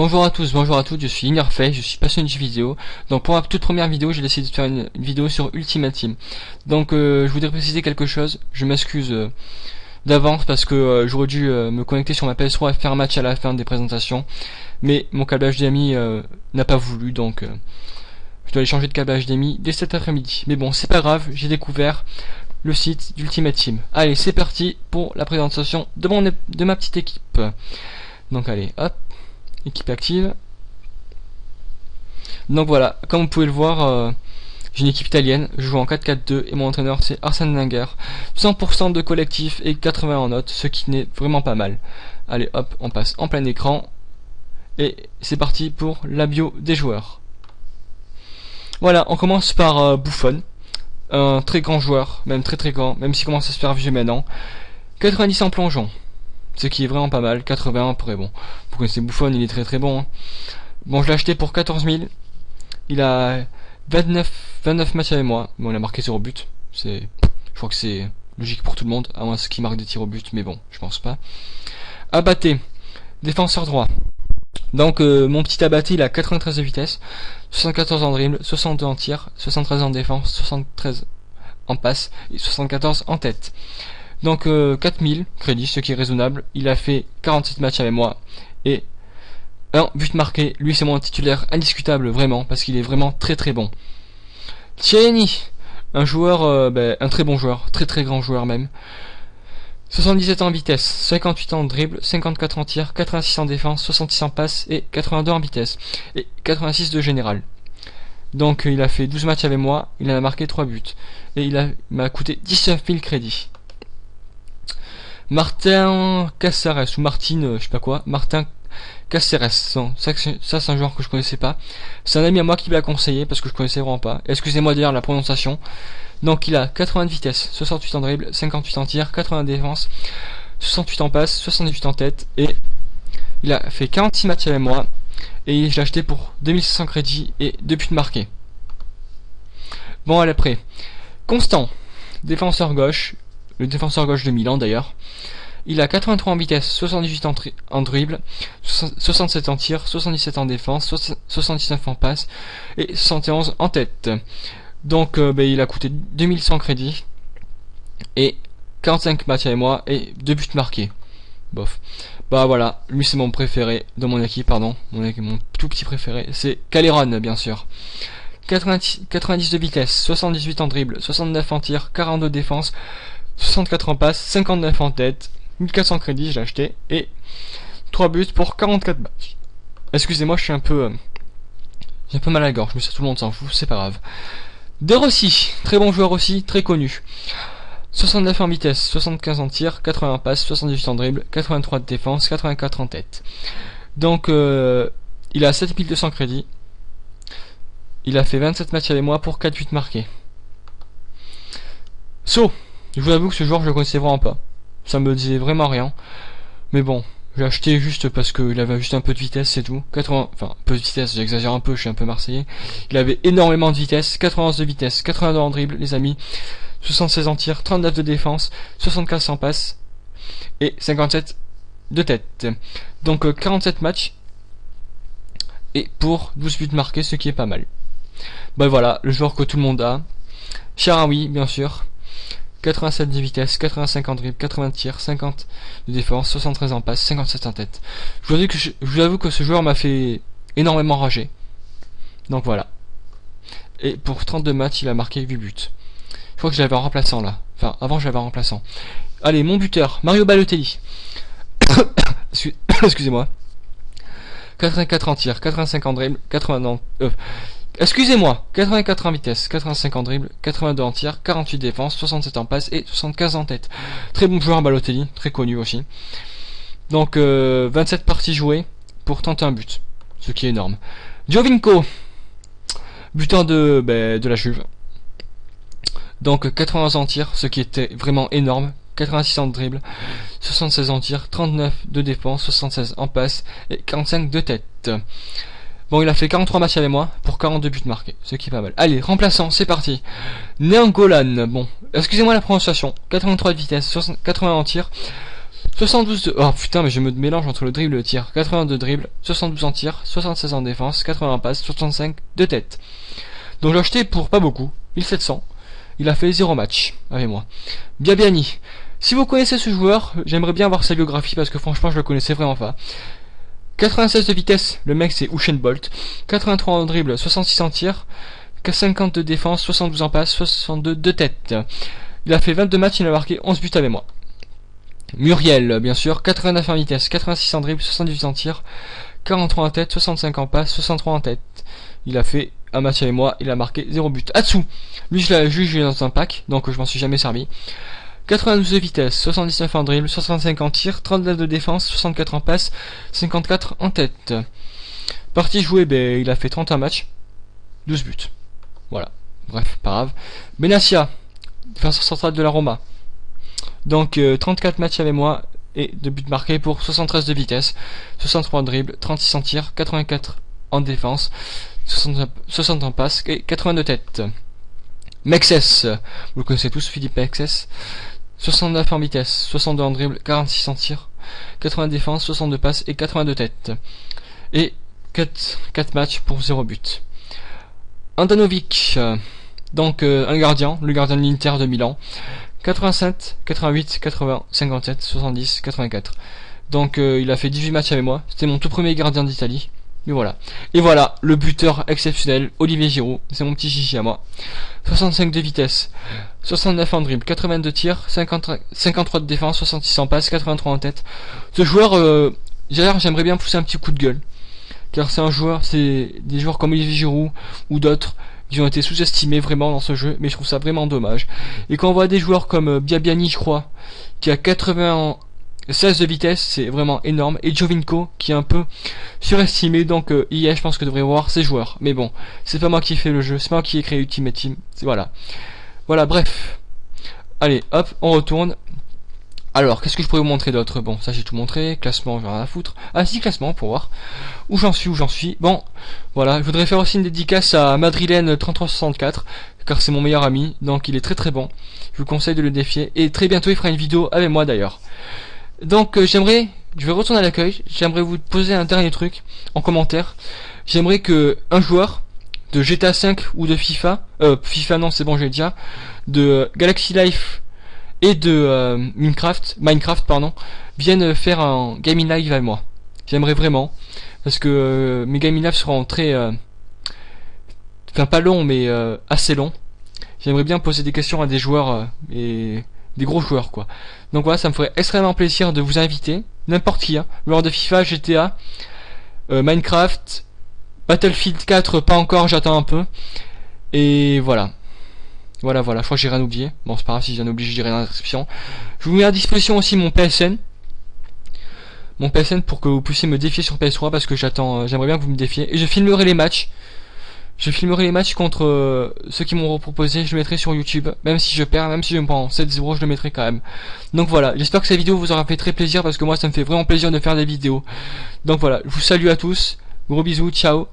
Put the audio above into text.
Bonjour à tous, bonjour à toutes, je suis Innerface, je suis passionné de jeux vidéo. Donc pour ma toute première vidéo, j'ai décidé de faire une vidéo sur Ultimate Team. Donc je voudrais préciser quelque chose, je m'excuse d'avance parce que j'aurais dû me connecter sur ma PS3 et faire un match à la fin des présentations. Mais mon câble HDMI n'a pas voulu, donc je dois aller changer de câble HDMI dès cet après-midi. Mais bon, c'est pas grave, j'ai découvert le site d'Ultimate Team. Allez, c'est parti pour la présentation de ma petite équipe. Donc allez, hop. Équipe active. Donc voilà, comme vous pouvez le voir, j'ai une équipe italienne, je joue en 4-4-2 et mon entraîneur c'est Arsène Wenger. 100% de collectif et 80 en note, ce qui n'est vraiment pas mal. Allez hop, on passe en plein écran et c'est parti pour la bio des joueurs. Voilà, on commence par Buffon, un très grand joueur, même très grand, même s'il commence à se faire vieux maintenant. 90 en plongeon, ce qui est vraiment pas mal. 81 après, bon, vous connaissez Buffon, il est très bon hein. Bon, je l'ai acheté pour 14 000. Il a 29 matchs avec moi. Bon, il a marqué 0 but. Je crois que c'est logique pour tout le monde, à moins qu'il marque des tirs au but, mais bon, je pense pas. Abaté, défenseur droit. Donc mon petit Abaté, il a 93 de vitesse, 74 en dribble, 62 en tir, 73 en défense, 73 en passe et 74 en tête. Donc 4000 crédits, ce qui est raisonnable. Il a fait 47 matchs avec moi et un but marqué. Lui c'est mon titulaire indiscutable vraiment, parce qu'il est vraiment très bon. Tierney, un joueur, un très bon joueur, très grand joueur même. 77 en vitesse, 58 en dribble, 54 en tir, 86 en défense, 66 en passe et 82 en vitesse. Et 86 de général. Donc il a fait 12 matchs avec moi, il a marqué 3 buts. Et il m'a coûté 19 000 crédits. Martin Caceres ou Martine, je sais pas quoi, Martin Caceres, ça c'est un joueur que je connaissais pas. C'est un ami à moi qui me l'a conseillé parce que je connaissais vraiment pas. Excusez-moi d'ailleurs la prononciation. Donc il a 80 de vitesse, 68 en dribble, 58 en tir, 80 en défense, 68 en passe, 78 en tête et il a fait 46 matchs avec moi et je l'ai acheté pour 2600 crédits et 2 buts marqués. Bon, allez après. Constant, défenseur gauche, le défenseur gauche de Milan d'ailleurs. Il a 83 en vitesse, 78 en dribble, 67 en tir, 77 en défense, 79 en passe et 71 en tête. Donc il a coûté 2100 crédits et 45 matchs avec moi et 2 buts marqués. Bof. Bah voilà, lui c'est mon préféré de mon équipe, pardon. Mon tout petit préféré, c'est Calderon bien sûr. 90 de vitesse, 78 en dribble, 69 en tir, 42 défense, 64 en passe, 59 en tête, 1400 crédits, je l'ai acheté, et 3 buts pour 44 matchs. Excusez-moi, j'ai un peu mal à la gorge, mais ça tout le monde s'en fout, c'est pas grave. De Rossi, très bon joueur aussi, très connu. 69 en vitesse, 75 en tir, 80 en passe, 78 en dribble, 83 de défense, 84 en tête. Donc il a 7200 crédits. Il a fait 27 matchs avec moi pour 4 buts marqués. So, je vous avoue que ce joueur je le connaissais vraiment pas. Ça me disait vraiment rien. Mais bon, j'ai acheté juste parce qu'il avait juste un peu de vitesse, c'est tout. 80, enfin, peu de vitesse, j'exagère un peu, je suis un peu marseillais. Il avait énormément de vitesse, 91 de vitesse, 82 en dribble, les amis, 76 en tir, 39 de défense, 74 en passe, et 57 de tête. Donc 47 matchs, et pour 12 buts marqués, ce qui est pas mal. Bah voilà, le joueur que tout le monde a. Sharawi, bien sûr. 87 de vitesse, 85 en dribble, 80 de tir, 50 de défense, 73 en passe, 57 en tête. Je vous avoue que ce joueur m'a fait énormément rager. Donc voilà. Et pour 32 matchs, il a marqué 8 buts. Je crois que je l'avais en remplaçant là. Enfin, avant je l'avais en remplaçant. Allez, mon buteur, Mario Balotelli. Excusez-moi. 84 en tir, 85 en dribble, 80 en... Excusez-moi, 84 en vitesse, 85 en dribble, 82 en tir, 48 défense, 67 en passe et 75 en tête. Très bon joueur Balotelli, très connu aussi. Donc 27 parties jouées pour 31 buts, ce qui est énorme. Giovinco, buteur de la Juve. Donc 80 en tir, ce qui était vraiment énorme. 86 en dribble, 76 en tir, 39 de défense, 76 en passe et 45 de tête. Bon, il a fait 43 matchs avec moi pour 42 buts marqués, ce qui est pas mal. Allez, remplaçant, c'est parti. Nainggolan, bon, excusez-moi la prononciation. 83 de vitesse, 80 en tir, 72 de... Oh putain, mais je me mélange entre le dribble et le tir. 82 dribble, 72 en tir, 76 en défense, 80 en passe, 65 de tête. Donc j'ai acheté pour pas beaucoup, 1700. Il a fait 0 match avec moi. Biabiani. Si vous connaissez ce joueur, j'aimerais bien voir sa biographie parce que franchement je le connaissais vraiment pas. 96 de vitesse, le mec c'est Usain Bolt. 83 en dribble, 66 en tir, 50 de défense, 72 en passe, 62 de tête. Il a fait 22 matchs, il a marqué 11 buts avec moi. Muriel, bien sûr, 89 en vitesse, 86 en dribble, 78 en tir, 43 en tête, 65 en passe, 63 en tête. Il a fait un match avec moi, il a marqué 0 but. Atsu, lui je l'ai joué dans un pack, donc je m'en suis jamais servi. 92 de vitesse, 79 en dribble, 65 en tir, 39 de défense, 64 en passe, 54 en tête. Partie jouée, ben, il a fait 31 matchs, 12 buts. Voilà, bref, pas grave. Benassia, défenseur central de la Roma. Donc 34 matchs avec moi et 2 buts marqués pour 73 de vitesse, 63 en dribble, 36 en tir, 84 en défense, 60 en passe et 80 de tête. Mexes, vous le connaissez tous, Philippe Mexes. 69 en vitesse, 62 en dribble, 46 en tir, 80 de défense, 62 passes et 80 de tête. Et 4 matchs pour 0 but. Andanovic, donc un gardien, le gardien de l'Inter de Milan. 87, 88, 80, 57, 70, 84. Donc il a fait 18 matchs avec moi. C'était mon tout premier gardien d'Italie. Et voilà. Et voilà, le buteur exceptionnel, Olivier Giroud. C'est mon petit chichi à moi. 65 de vitesse, 69 en dribble, 82 tirs, 53 de défense, 66 en passe, 83 en tête. Ce joueur, j'aimerais bien pousser un petit coup de gueule. Car c'est un joueur, c'est des joueurs comme Olivier Giroud ou d'autres qui ont été sous-estimés vraiment dans ce jeu, mais je trouve ça vraiment dommage. Et quand on voit des joueurs comme Biabiani, je crois, qui a 96 de vitesse, c'est vraiment énorme, et Jovinko, qui est un peu surestimé, donc EA, je pense que devrait voir ces joueurs. Mais bon, c'est pas moi qui ai fait le jeu, c'est pas moi qui ai créé Ultimate Team, voilà. Voilà, bref. Allez, hop, on retourne. Alors, qu'est-ce que je pourrais vous montrer d'autre? Bon, ça j'ai tout montré, classement, j'ai rien à foutre. Ah si, classement, pour voir où j'en suis. Bon, voilà, je voudrais faire aussi une dédicace à Madrilène 3364, car c'est mon meilleur ami, donc il est très très bon. Je vous conseille de le défier, et très bientôt il fera une vidéo avec moi d'ailleurs. Donc je vais retourner à l'accueil, j'aimerais vous poser un dernier truc en commentaire. J'aimerais que un joueur de GTA 5 ou de FIFA non c'est bon j'ai déjà, de Galaxy Life et de Minecraft pardon, viennent faire un gaming live avec moi. J'aimerais vraiment, parce que mes gaming live seront très, enfin pas longs mais assez longs. J'aimerais bien poser des questions à des joueurs et des gros joueurs quoi. Donc voilà, ça me ferait extrêmement plaisir de vous inviter, n'importe qui, hein, joueur de FIFA, GTA, Minecraft, Battlefield 4 pas encore, j'attends un peu. Et voilà. Voilà, je crois que j'ai rien oublié. Bon, c'est pas grave, si j'ai rien oublié, je dirai dans la description. Je vous mets à disposition aussi mon PSN. Mon PSN pour que vous puissiez me défier sur PS3 parce que j'aimerais bien que vous me défiez. Et je filmerai les matchs. Je filmerai les matchs contre ceux qui m'ont proposé. Je le mettrai sur YouTube. Même si je perds, même si je me prends 7-0, je le mettrai quand même. Donc voilà, j'espère que cette vidéo vous aura fait très plaisir parce que moi ça me fait vraiment plaisir de faire des vidéos. Donc voilà, je vous salue à tous. Gros bisous, ciao.